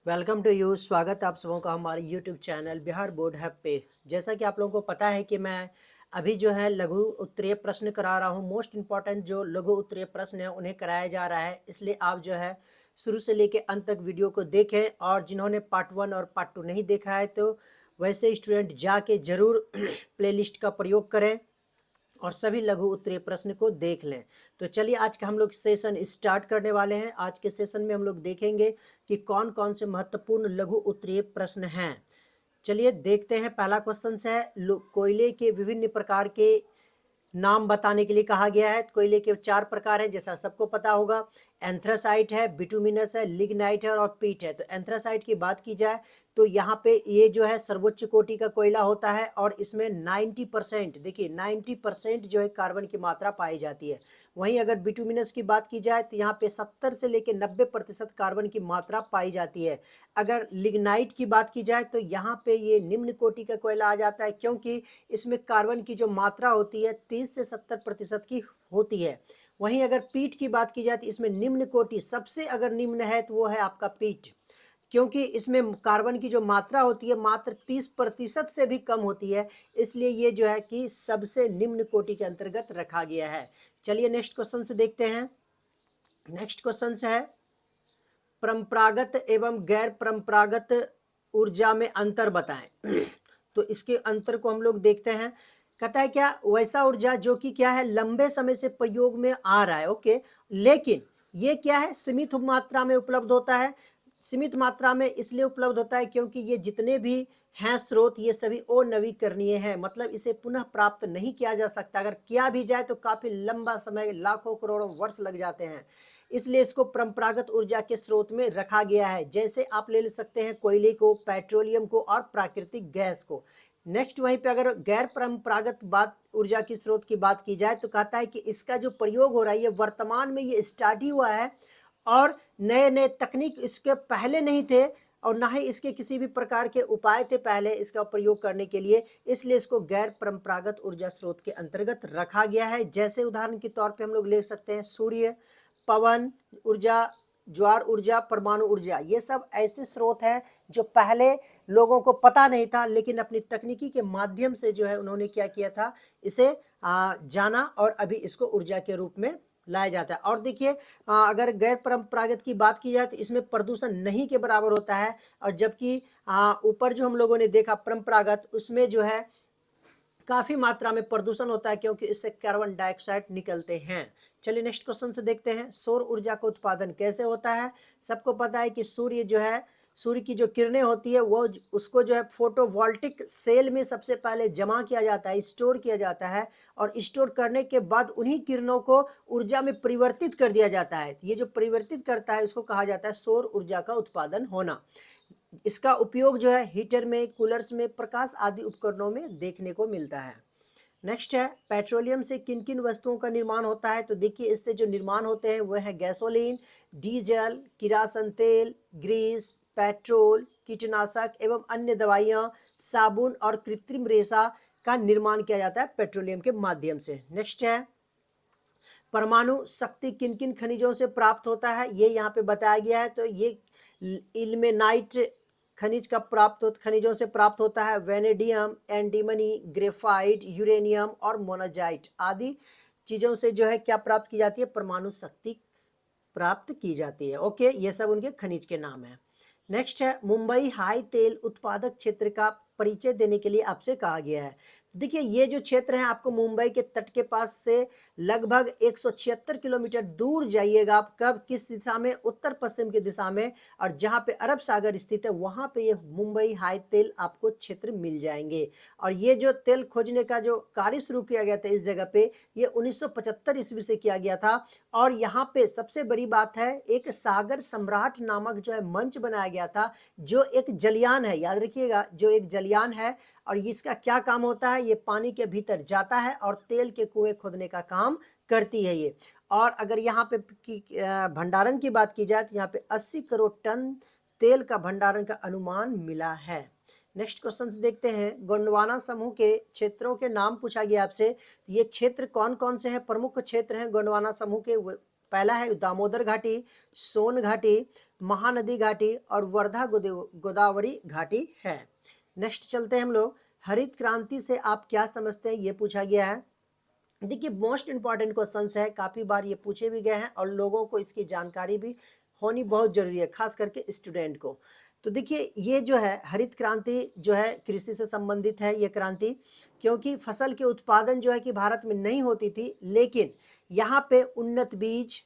Welcome to you. स्वागत है आप सबों का हमारे YouTube channel Bihar board hub पे। जैसा कि आप लोगों को पता है कि मैं अभी जो है लघु उत्तरीय प्रश्न करा रहा हूँ। मोस्ट इम्पॉर्टेंट जो लघु उत्तरीय प्रश्न है उन्हें कराया जा रहा है, इसलिए आप जो है शुरू से लेके अंत तक वीडियो को देखें। और जिन्होंने पार्ट 1 और पार्ट 2 नहीं देखा है तो वैसे स्टूडेंट जाके ज़रूर प्लेलिस्ट का प्रयोग करें और सभी लघु उत्तरीय प्रश्न को देख लें। तो चलिए आज का हम लोग सेशन स्टार्ट करने वाले हैं। आज के सेशन में हम लोग देखेंगे कि कौन कौन से महत्वपूर्ण लघु उत्तरीय प्रश्न हैं। चलिए देखते हैं। पहला क्वेश्चन है कोयले के विभिन्न प्रकार के नाम बताने के लिए कहा गया है। कोयले के 4 प्रकार हैं, जैसा सबको पता होगा। एंथ्रासाइट है, बिटुमिनस है, लिग्नाइट है और पीट है। तो एंथ्रासाइट की बात की जाए तो यहाँ पे ये जो है सर्वोच्च कोटि का कोयला होता है और इसमें 90% देखिए 90% जो है कार्बन की मात्रा पाई जाती है। वहीं अगर बिटुमिनस की बात की जाए तो यहाँ पे 70 से लेकर 90% कार्बन की मात्रा पाई जाती है। अगर लिग्नाइट की बात की जाए तो यहाँ पे ये निम्न कोटि का कोयला आ जाता है, क्योंकि इसमें कार्बन की जो मात्रा होती है 30 से 70% की होती है। वहीं अगर पीट की बात की जाए तो इसमें निम्न कोटि सबसे अगर निम्न है तो वो है आपका पीट, क्योंकि इसमें कार्बन की जो मात्रा होती है मात्र 30% से भी कम होती है, इसलिए ये जो है कि सबसे निम्न कोटि के अंतर्गत रखा गया है। चलिए नेक्स्ट क्वेश्चन से देखते हैं। नेक्स्ट क्वेश्चन है परंपरागत एवं गैर परंपरागत ऊर्जा में अंतर बताएं। तो इसके अंतर को हम लोग देखते हैं। कहता है क्या वैसा ऊर्जा जो कि क्या है लंबे समय से प्रयोग में आ रहा है, ओके, लेकिन ये क्या है सीमित मात्रा में उपलब्ध होता है। सीमित मात्रा में इसलिए उपलब्ध होता है क्योंकि ये जितने भी हैं स्रोत ये सभी अनवीकरणीय हैं, मतलब इसे पुनः प्राप्त नहीं किया जा सकता। अगर किया भी जाए तो काफी लंबा समय, लाखों करोड़ों वर्ष लग जाते हैं, इसलिए इसको परंपरागत ऊर्जा के स्रोत में रखा गया है। जैसे आप ले सकते हैं कोयले को, पेट्रोलियम को और प्राकृतिक गैस को। नेक्स्ट वहीं पे अगर गैर परंपरागत बात ऊर्जा की स्रोत की बात की जाए तो कहता है कि इसका जो प्रयोग हो रहा है ये वर्तमान में ये स्टार्ट ही हुआ है और नए नए तकनीक इसके पहले नहीं थे और ना ही इसके किसी भी प्रकार के उपाय थे पहले इसका प्रयोग करने के लिए, इसलिए इसको गैर परंपरागत ऊर्जा स्रोत के अंतर्गत रखा गया है। जैसे उदाहरण के तौर पे हम लोग ले सकते हैं सूर्य, पवन ऊर्जा, ज्वार ऊर्जा, परमाणु ऊर्जा। ये सब ऐसे स्रोत हैं जो पहले लोगों को पता नहीं था, लेकिन अपनी तकनीकी के माध्यम से जो है उन्होंने क्या किया था, इसे जाना और अभी इसको ऊर्जा के रूप में लाया जाता है। और देखिए अगर गैर परंपरागत की बात की जाए तो इसमें प्रदूषण नहीं के बराबर होता है, और जबकि ऊपर जो हम लोगों ने देखा परंपरागत उसमें जो है काफी मात्रा में प्रदूषण होता है, क्योंकि इससे कार्बन डाइऑक्साइड निकलते हैं। चलिए नेक्स्ट क्वेश्चन से देखते हैं सौर ऊर्जा का उत्पादन कैसे होता है। सबको पता है कि सूर्य जो है, सूर्य की जो किरणें होती है वो उसको जो है फोटोवोल्टिक सेल में सबसे पहले जमा किया जाता है, स्टोर किया जाता है, और स्टोर करने के बाद उन्हीं किरणों को ऊर्जा में परिवर्तित कर दिया जाता है। ये जो परिवर्तित करता है उसको कहा जाता है सौर ऊर्जा का उत्पादन होना। इसका उपयोग जो है हीटर में, कूलर्स में, प्रकाश आदि उपकरणों में देखने को मिलता है। नेक्स्ट है पेट्रोलियम से किन किन वस्तुओं का निर्माण होता है। तो देखिए इससे जो निर्माण होते हैं वह है गैसोलीन, डीजल, किरासन तेल, ग्रीस, पेट्रोल, कीटनाशक एवं अन्य दवाइयाँ, साबुन और कृत्रिम रेशा का निर्माण किया जाता है पेट्रोलियम के माध्यम से। नेक्स्ट है परमाणु शक्ति किन किन खनिजों से प्राप्त होता है, ये यहाँ पे बताया गया है। तो ये इल्मेनाइट खनिज का खनिजों से प्राप्त होता है। वेनेडियम, एंटीमनी, ग्रेफाइट, यूरेनियम और मोनाजाइट आदि चीज़ों से जो है क्या प्राप्त की जाती है, परमाणु शक्ति प्राप्त की जाती है। ओके, ये सब उनके खनिज के नाम है। नेक्स्ट है मुंबई हाई तेल उत्पादक क्षेत्र का परिचय देने के लिए आपसे कहा गया है। देखिए ये जो क्षेत्र है आपको मुंबई के तट के पास से लगभग 176 किलोमीटर दूर जाइएगा आप, कब किस दिशा में, उत्तर पश्चिम की दिशा में, और जहाँ पे अरब सागर स्थित है वहाँ पे ये मुंबई हाई तेल आपको क्षेत्र मिल जाएंगे। और ये जो तेल खोजने का जो कार्य शुरू किया गया था इस जगह पे, ये 1975 ईस्वी से किया गया था। और यहाँ पे सबसे बड़ी बात है एक सागर सम्राट नामक जो है मंच बनाया गया था, जो एक जलयान है, याद रखिएगा, जो एक जलयान है। और इसका क्या काम होता है, ये पानी के भीतर जाता है और तेल के कुएं खोदने का काम करती है ये। और अगर यहाँ पे भंडारण की बात की जाए तो यहाँ पे 80 करोड़ टन तेल का भंडारण का अनुमान मिला है। नेक्स्ट क्वेश्चन देखते हैं गोंडवाना समूह के क्षेत्रों के नाम पूछा गया आपसे। ये क्षेत्र कौन कौन से हैं, प्रमुख क्षेत्र हैं गोंडवाना समूह के, पहला है दामोदर घाटी, सोन घाटी, महानदी घाटी और वर्धा गोदावरी घाटी है। नेक्स्ट चलते हैं हम लोग, हरित क्रांति से आप क्या समझते हैं, ये पूछा गया है। देखिए मोस्ट इंपॉर्टेंट क्वेश्चंस है, काफ़ी बार ये पूछे भी गए हैं और लोगों को इसकी जानकारी भी होनी बहुत जरूरी है, खास करके स्टूडेंट को। तो देखिए ये जो है हरित क्रांति जो है कृषि से संबंधित है ये क्रांति, क्योंकि फसल के उत्पादन जो है कि भारत में नहीं होती थी, लेकिन यहाँ पे उन्नत बीज,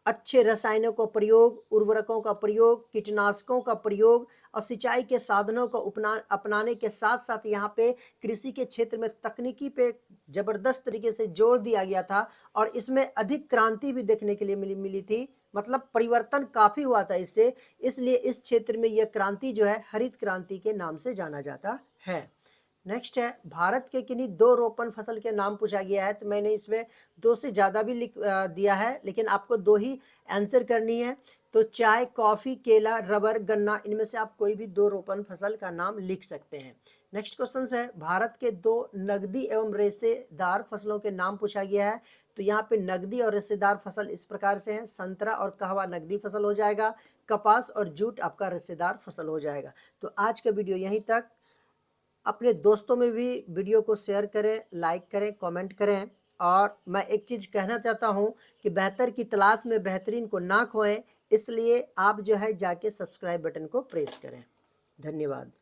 अच्छे रसायनों का प्रयोग, उर्वरकों का प्रयोग, कीटनाशकों का प्रयोग और सिंचाई के साधनों को अपनाने के साथ साथ यहाँ पे कृषि के क्षेत्र में तकनीकी पे जबरदस्त तरीके से जोर दिया गया था और इसमें अधिक क्रांति भी देखने के लिए मिली थी, मतलब परिवर्तन काफ़ी हुआ था इससे, इसलिए इस क्षेत्र में यह क्रांति जो है हरित क्रांति के नाम से जाना जाता है। नेक्स्ट है, भारत के किन्हीं दो रोपण फसल के नाम पूछा गया है, तो मैंने इसमें दो से ज़्यादा भी लिख दिया है, लेकिन आपको दो ही आंसर करनी है। तो चाय, कॉफ़ी, केला, रबर, गन्ना, इनमें से आप कोई भी दो रोपण फसल का नाम लिख सकते हैं। नेक्स्ट क्वेश्चन है, भारत के दो नगदी एवं रेशेदार फसलों के नाम पूछा गया है। तो यहाँ पे नगदी और रेशेदार फसल इस प्रकार से हैं, संतरा और कहवा नगदी फसल हो जाएगा, कपास और जूट आपका रेशेदार फसल हो जाएगा। तो आज का वीडियो यहीं तक। अपने दोस्तों में भी वीडियो को शेयर करें, लाइक करें, कमेंट करें। और मैं एक चीज़ कहना चाहता हूं कि बेहतर की तलाश में बेहतरीन को ना खोएं, इसलिए आप जो है जाके सब्सक्राइब बटन को प्रेस करें। धन्यवाद।